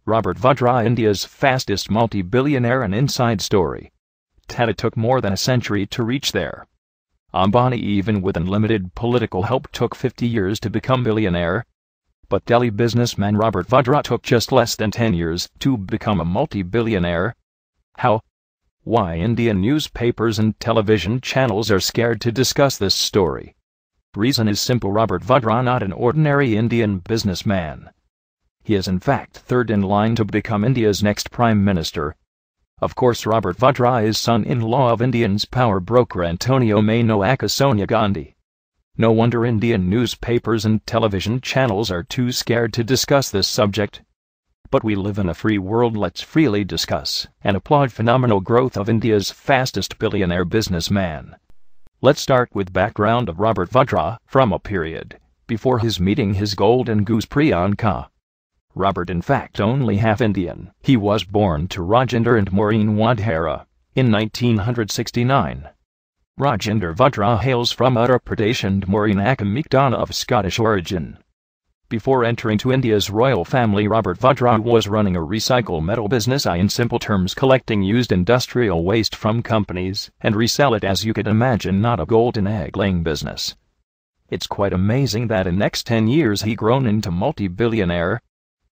Robert Vadra, India's fastest multi-billionaire. An inside story. Tata took more than a century to reach there. Ambani, even with unlimited political help, took 50 years to become billionaire. But Delhi businessman Robert Vadra took just less than 10 years to become a multi-billionaire. How? Why Indian newspapers and television channels are scared to discuss this story. Reason is simple: Robert Vadra not an ordinary Indian businessman. He is in fact third in line to become India's next Prime Minister. Of course, Robert Vadra is son-in-law of Indian's power broker Antonio Mano aka Sonia Gandhi. No wonder Indian newspapers and television channels are too scared to discuss this subject. But we live in a free world. Let's freely discuss and applaud phenomenal growth of India's fastest billionaire businessman. Let's start with background of Robert Vadra from a period before his meeting his golden goose Priyanka. Robert in fact only half Indian. He was born to Rajendra and Maureen Vadra in 1969. Rajendra Vadra hails from Uttar Pradesh and Maureen Akamikdana of Scottish origin. Before entering to India's royal family, Robert Vadra was running a recycle metal business, in simple terms collecting used industrial waste from companies and resell it. As you could imagine, not a golden egg-laying business. It's quite amazing that in next 10 years he grown into multi-billionaire.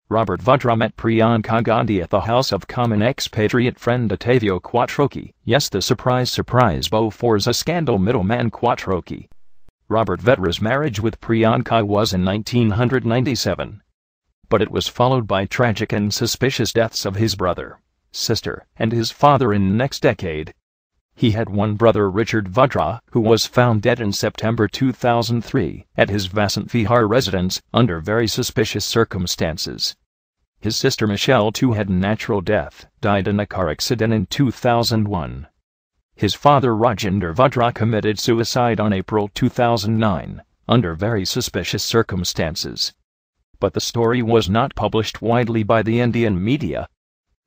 Robert Vadra met Priyanka Gandhi at the house of common expatriate friend Ottavio Quattrocchi. Yes, the surprise Boforza scandal middleman Quattrocchi. Robert Vadra's marriage with Priyanka was in 1997. But it was followed by tragic and suspicious deaths of his brother, sister, and his father in the next decade. He had one brother, Richard Vadra, who was found dead in September 2003 at his Vasant Vihar residence under very suspicious circumstances. His sister Michelle, too, had natural death, died in a car accident in 2001. His father Rajendra Vadra committed suicide on April 2009, under very suspicious circumstances. But the story was not published widely by the Indian media.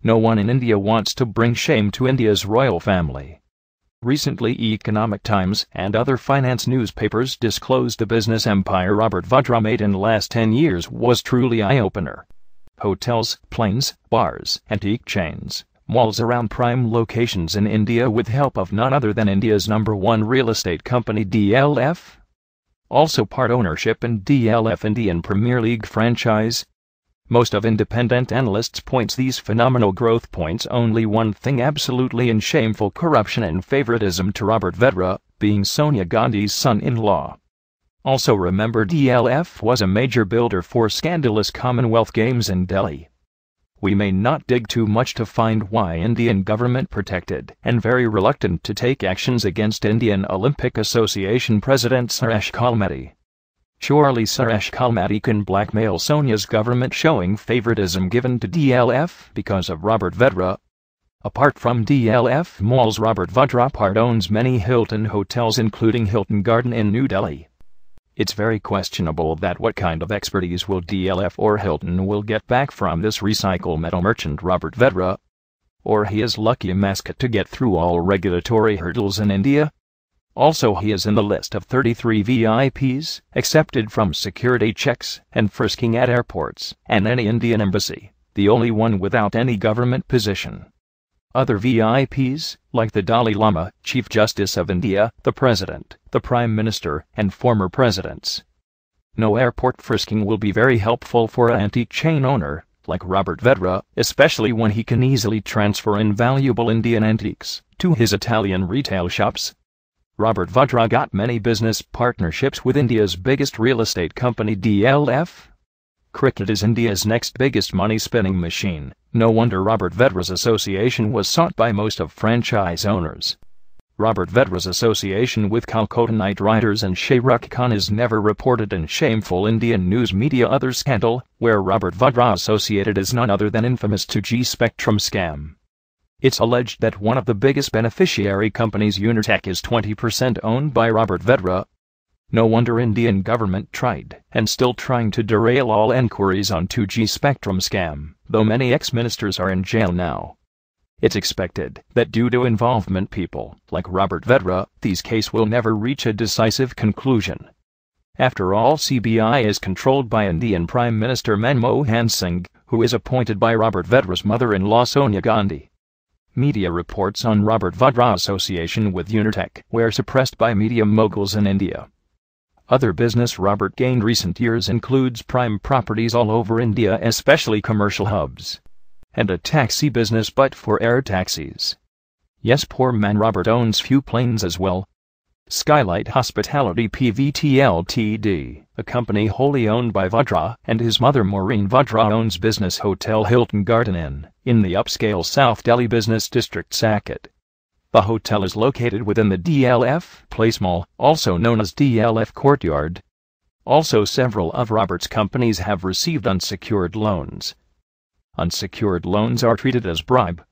No one in India wants to bring shame to India's royal family. Recently, Economic Times and other finance newspapers disclosed the business empire Robert Vadra made in the last 10 years was truly eye-opener. Hotels, planes, bars, antique chains, malls around prime locations in India with help of none other than India's #1 real estate company DLF. Also part ownership in DLF Indian Premier League franchise. Most of independent analysts points these phenomenal growth points only one thing: absolutely and shameful corruption and favoritism to Robert Vadra, being Sonia Gandhi's son-in-law. Also remember, DLF was a major builder for scandalous Commonwealth Games in Delhi. We may not dig too much to find why Indian government protected and very reluctant to take actions against Indian Olympic Association President Suresh Kalmati. Surely Suresh Kalmati can blackmail Sonia's government, showing favoritism given to DLF because of Robert Vadra. Apart from DLF malls, Robert Vadra part owns many Hilton hotels, including Hilton Garden in New Delhi. It's very questionable that what kind of expertise will DLF or Hilton will get back from this recycle metal merchant Robert Vadra. Or he is lucky mascot to get through all regulatory hurdles in India. Also, he is in the list of 33 VIPs accepted from security checks and frisking at airports and any Indian embassy, the only one without any government position. Other VIPs, like the Dalai Lama, Chief Justice of India, the President, the Prime Minister, and former presidents. No airport frisking will be very helpful for an antique chain owner like Robert Vadra, especially when he can easily transfer invaluable Indian antiques to his Italian retail shops. Robert Vadra got many business partnerships with India's biggest real estate company DLF. Cricket is India's next biggest money-spinning machine. No wonder Robert Vadra's association was sought by most of franchise owners. Robert Vadra's association with Calcutta Knight Riders and Shah Rukh Khan is never reported in shameful Indian news media. Other scandal, where Robert Vadra associated, is none other than infamous 2G spectrum scam. It's alleged that one of the biggest beneficiary companies, Unitech, is 20% owned by Robert Vadra. No wonder Indian government tried and still trying to derail all enquiries on 2G spectrum scam, though many ex-ministers are in jail now. It's expected that due to involvement people like Robert Vadra, these case will never reach a decisive conclusion. After all, CBI is controlled by Indian Prime Minister Manmohan Singh, who is appointed by Robert Vadra's mother-in-law Sonia Gandhi. Media reports on Robert Vadra's association with Unitech were suppressed by media moguls in India. Other business Robert gained recent years includes prime properties all over India, especially commercial hubs, and a taxi business but for air taxis. Yes, poor man Robert owns few planes as well. Skylight Hospitality Pvt Ltd, a company wholly owned by Vadra, and his mother Maureen Vadra owns business hotel Hilton Garden Inn, in the upscale South Delhi business district Saket. The hotel is located within the DLF Place Mall, also known as DLF Courtyard. Also, several of Robert's companies have received unsecured loans. Unsecured loans are treated as bribe.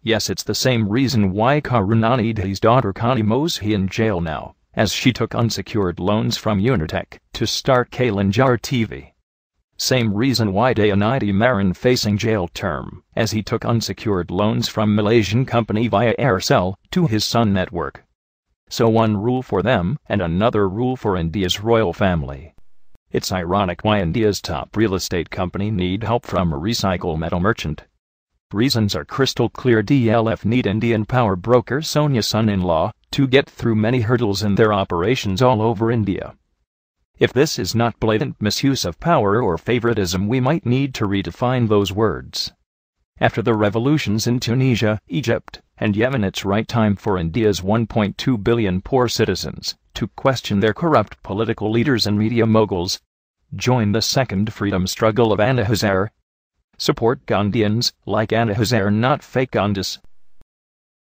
Yes, it's the same reason why Karunanidhi's daughter Connie Moshi in jail now, as she took unsecured loans from Unitech to start Kalanjar TV. Same reason why Dayanidhi Maran facing jail term, as he took unsecured loans from Malaysian company via Aircel to his Sun network. So one rule for them and another rule for India's royal family. It's ironic why India's top real estate company need help from a recycle metal merchant. Reasons are crystal clear. DLF need Indian power broker Sonia's son-in-law to get through many hurdles in their operations all over India. If this is not blatant misuse of power or favoritism, we might need to redefine those words. After the revolutions in Tunisia, Egypt, and Yemen, it's right time for India's 1.2 billion poor citizens to question their corrupt political leaders and media moguls. Join the second freedom struggle of Anna Hazare. Support Gandhians like Anna Hazare, not fake Gandhis.